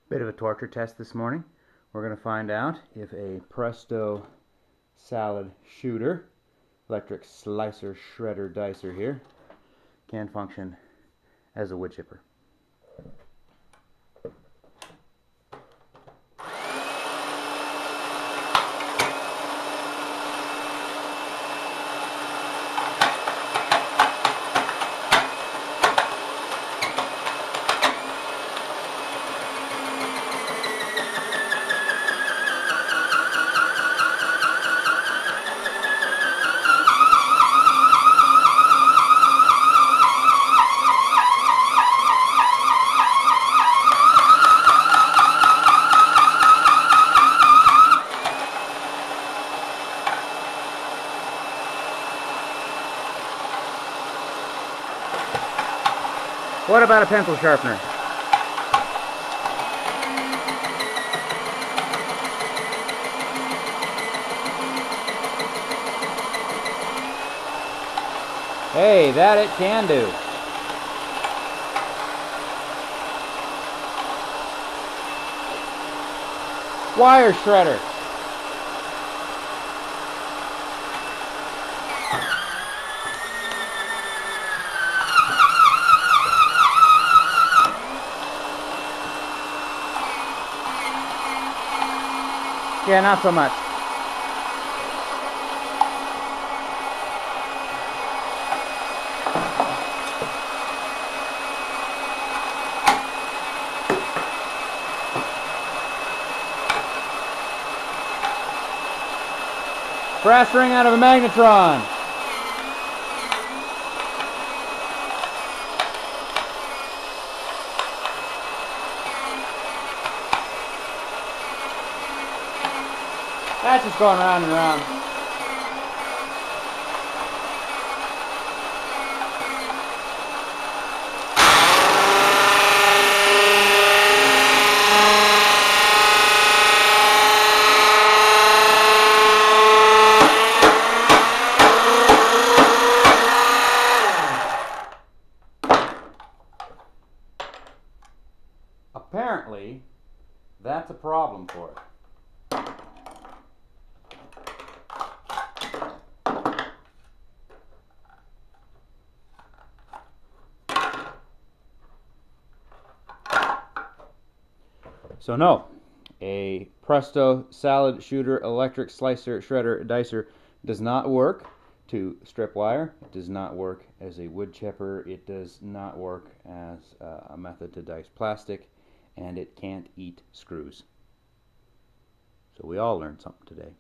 Bit of a torture test this morning. We're going to find out if a Presto salad shooter, electric slicer, shredder, dicer here, can function as a wood chipper. What about a pencil sharpener? Hey, that it can do. Wire shredder. Yeah, not so much. Brass ring out of a magnetron. That's just going round and round. Apparently, that's a problem for it. So no, a Presto salad shooter electric slicer shredder dicer does not work to strip wire. It does not work as a wood chipper. It does not work as a method to dice plastic, and it can't eat screws. So we all learned something today.